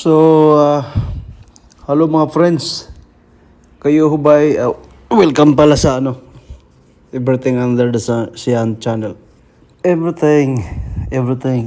So, hello mga friends. Kayo ho ba'y welcome pala sa Everything Under the Sun channel. Everything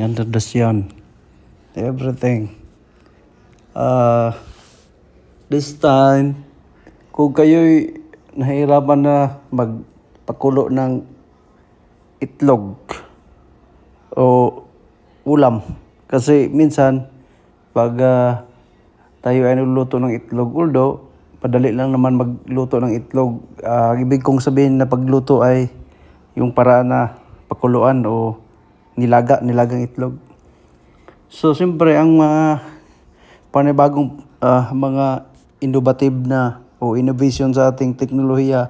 under the sun. Everything. This time, kung kayo'y nahihirapan na magpakulo ng itlog o ulam, kasi minsan pag tayo ay nagluluto ng itlog, although padali lang naman magluto ng itlog, ibig kong sabihin na pagluto ay yung paraan na pakuluan o nilagang itlog. So siyempre ang mga panibagong mga innovative na o innovation sa ating teknolohiya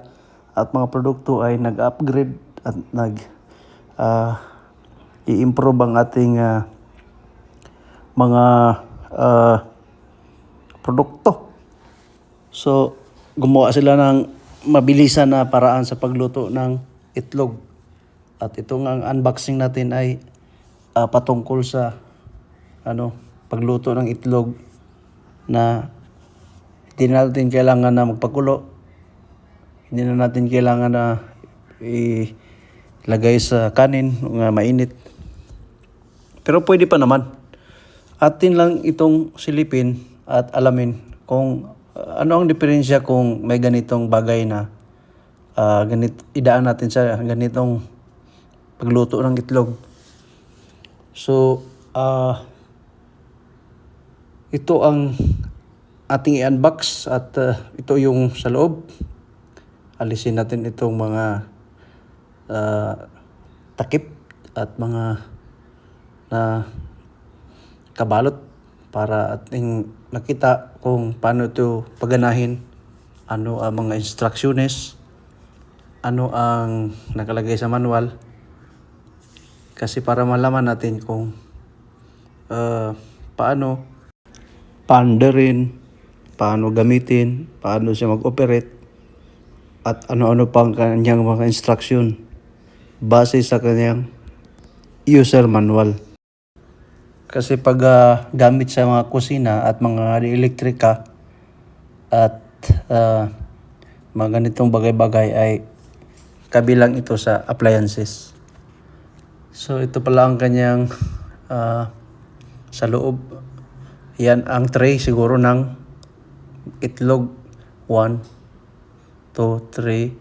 at mga produkto ay nag-upgrade at i-improve ang ating mga produkto. So, gumawa sila ng mabilisan na paraan sa pagluto ng itlog. At itong ang unboxing natin ay patungkol sa pagluto ng itlog na hindi na natin kailangan na magpakulo. Hindi na natin kailangan na ilagay sa kanin nga mainit. Pero pwede pa naman. Atin lang itong silipin at alamin kung ano ang diferensya kung may ganitong bagay na idaan natin sa ganitong pagluto ng itlog. So, ito ang ating i-unbox at ito yung sa loob. Alisin natin itong mga takip at mga na kabalot para ating makita kung paano ito paganahin, ano ang mga instructions, ano ang nakalagay sa manual, kasi para malaman natin kung paano paandarin, paano gamitin, paano siya mag-operate, at ano-ano pang kanyang mga instruction base sa kanyang user manual. Kasi pag gamit sa mga kusina at mga elektrika at mga ganitong bagay-bagay ay kabilang ito sa appliances. So ito pala ang kanyang sa loob. Yan ang tray siguro ng itlog. 1, 2, 3,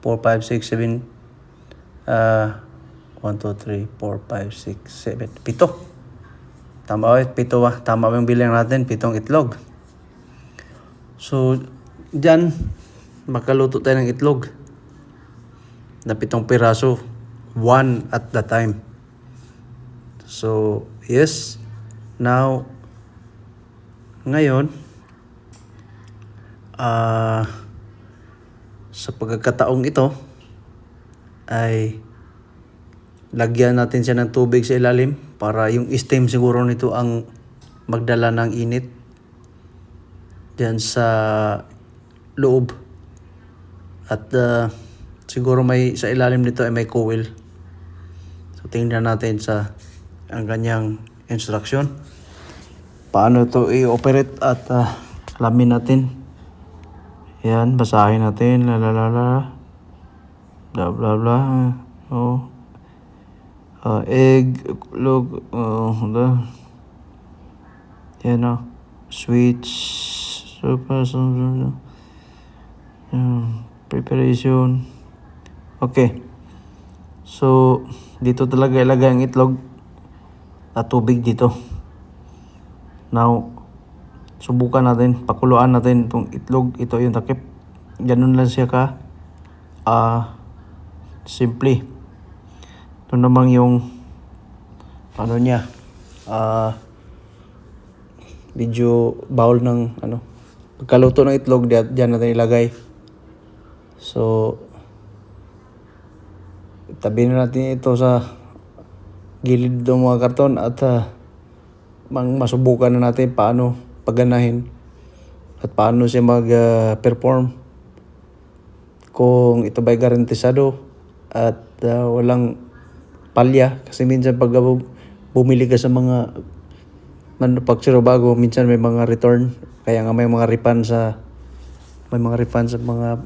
4, 5, 6, 7 1, 2, 3, 4, 5, 6, 7 7. Tama ba? 7 ba? Tama ba yung bilang natin? 7 itlog. So, dyan, makaluto tayo ng itlog na 7 piraso. 1 at the time. So, yes. Now, ngayon, sa pagkakataong ito, ay lagyan natin siya ng tubig sa ilalim para yung steam siguro nito ang magdala ng init diyan sa loob. At siguro may sa ilalim nito ay may coil. So tingnan natin sa ang kanyang instruction. Paano ito i-operate at alamin natin. Yan, basahin natin. Blah blah blah. Egg, log, yan switch, preparation. Okay. So, dito talaga ilagay ang itlog at tubig dito. Now, subukan natin, pakuluan natin itong itlog. Ito yung takip. Ganun lang siya ka simple. Ito namang yung niya medyo bowl ng pagkaluto ng itlog diyan natin ilagay. So tabi na natin ito sa gilid ng mga karton at masubukan na natin paano paganahin at paano siya mag-perform, kung ito ba'y garantisado at walang palya. Kasi minsan pag bumili ka sa mga manufacture bago, minsan may mga return. Kaya nga may mga refund sa mga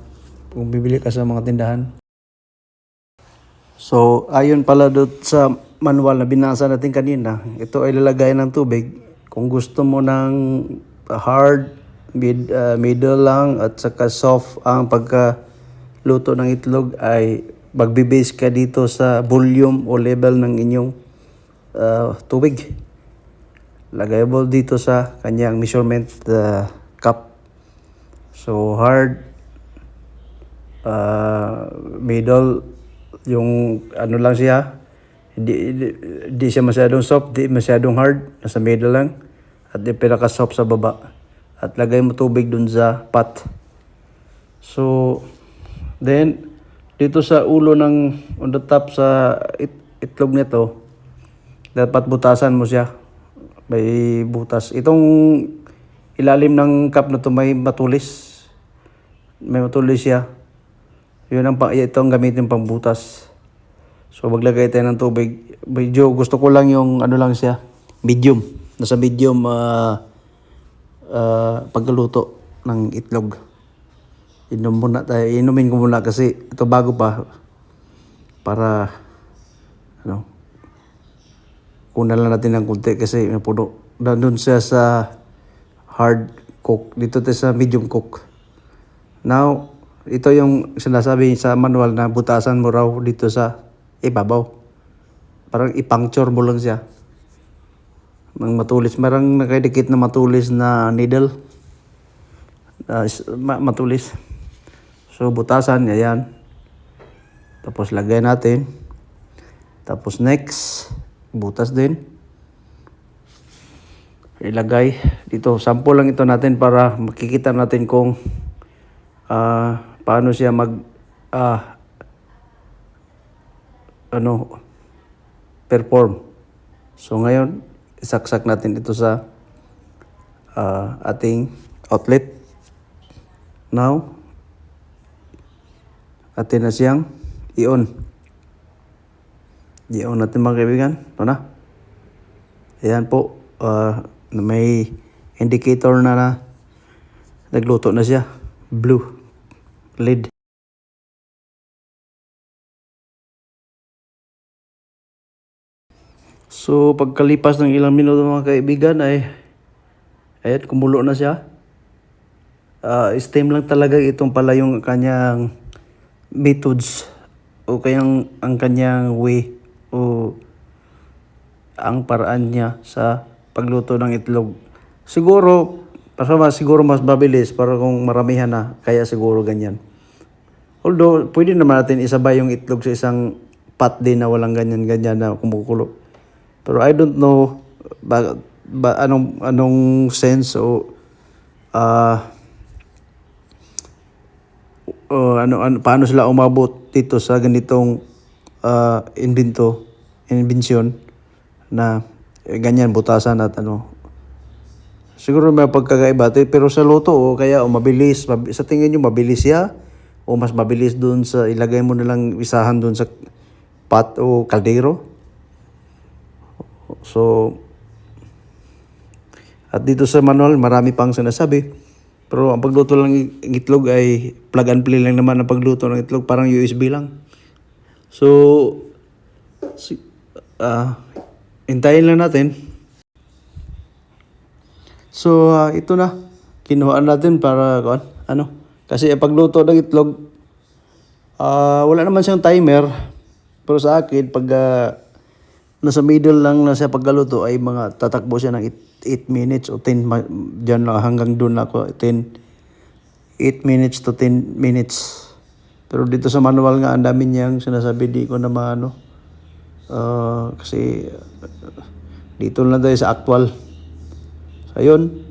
kung bibili ka sa mga tindahan. So, ayon pala doon sa manual na binasa natin kanina, ito ay lalagayan ng tubig. Kung gusto mo ng hard, middle lang, at saka soft ang pagkaluto ng itlog, ay magbibase ka dito sa volume o level ng inyong tubig. Lagayable dito sa kanyang measurement cup. So, hard, middle, yung ano lang siya, hindi siya masyadong soft, di masyadong hard, nasa middle lang, at yung pinaka-soft sa baba. At lagay mo tubig dun sa pot. So, then, dito sa ulo ng on the top sa itlog nito, dapat butasan mo siya. May butas. Itong ilalim ng cup na to may matulis. May matulis siya. Ito ang gamitin pang butas. So maglagay tayo ng tubig. Medyo gusto ko lang yung ano lang siya, medium. Nasa medium pagluto ng itlog. Inumin ko muna kasi ito bago pa. Para kunan lang natin ng kunti kasi napuno. Doon siya sa hard cook. Dito tayo sa medium cook. Now, ito yung sinasabi sa manual na butasan mo raw dito sa ibabaw. Parang ipuncture mo lang siya. Ng matulis. Parang nakadikit na matulis na needle. Matulis. So, butasan. Ayan. Tapos, lagay natin. Tapos, next. Butas din. Ilagay. Dito, sample lang ito natin para makikita natin kung paano siya perform. So ngayon, isaksak natin ito sa ating outlet. Now, atin na siyang i-on. I-on natin mga kaibigan. Ito na. Ayan po. May indicator na nagluto na siya. Blue. Lid. So, pagkalipas ng ilang minuto mga kaibigan ay ayan, kumulo na siya. Steam lang talaga itong pala yung kanyang methods o kayang ang kanyang way o ang paraan niya sa pagluto ng itlog. Siguro mas mabilis para kung maramihan na, kaya siguro ganyan. Although, pwede naman natin isabay yung itlog sa isang pot din na walang ganyan-ganyan na kumukulo. Pero I don't know anong sense o paano sila umabot dito sa ganitong invention na ganyan butasan at siguro may pagkakaiba pero sa luto kaya mabilis sa tingin niyo mabilis siya o mas mabilis dun sa ilagay mo na lang isahan dun sa pot o kaldero. So at dito sa manual marami pang sinasabi, pero ang pagluto lang ng itlog ay plug and play lang naman ang pagluto ng itlog, parang USB lang. So hintayin lang natin. So ito na kinuhaan natin para kasi pagluto ng itlog wala naman siyang timer, pero sa akin pag nasa middle lang na siya pagluto ay mga tatakbo siya ng 8 minutes o 10 diyan lang hanggang doon ako 8 minutes to 10 minutes. Pero dito sa manual nga ang dami niyang sinasabi, di ko na maano kasi dito lang tayo sa actual. So ayun,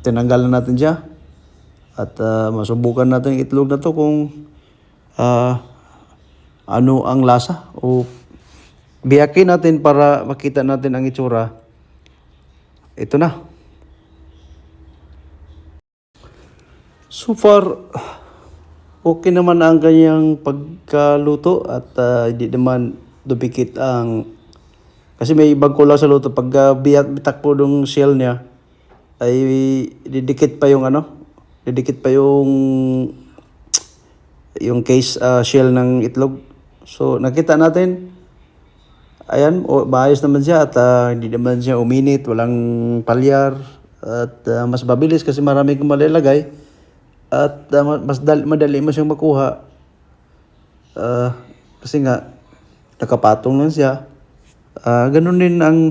tinanggal na natin siya at masubukan natin yung itlog na to kung ano ang lasa o biyakin natin para makita natin ang itsura. Ito na. So far, okay naman ang kanyang pagkaluto at hindi naman dupikit ang Kasi may ibang kulang sa luto. Pag bitak po ng shell niya, ay didikit pa yung didikit pa yung case shell ng itlog. So nakita natin, ayan, maayos naman siya at hindi naman siya uminit, walang palyar at mas mabilis kasi marami kang malalagay at madali mo siyang makuha. Kasi nga nakapatong lang siya. Ganun din ang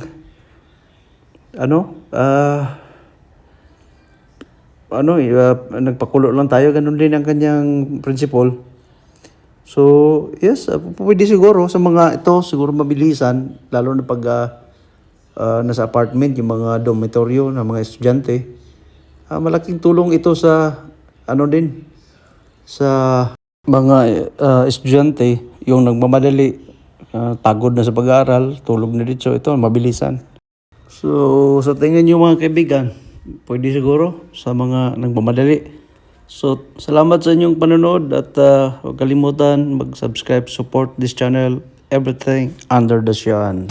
nagpakulo lang tayo, ganun din ang kanyang principle. So, yes, pwede siguro sa mga ito, siguro mabilisan, lalo na pag nasa apartment, yung mga dormitoryo ng mga estudyante. Malaking tulong ito sa, din, sa mga estudyante, yung nagmamadali, pagod na sa pag-aaral, tulog na dito, ito, mabilisan. So, sa tingin nyo mga kaibigan, pwede siguro sa mga nagmamadali. So, salamat sa inyong panonood at huwag kalimutan mag-subscribe, support this channel, everything under the sun.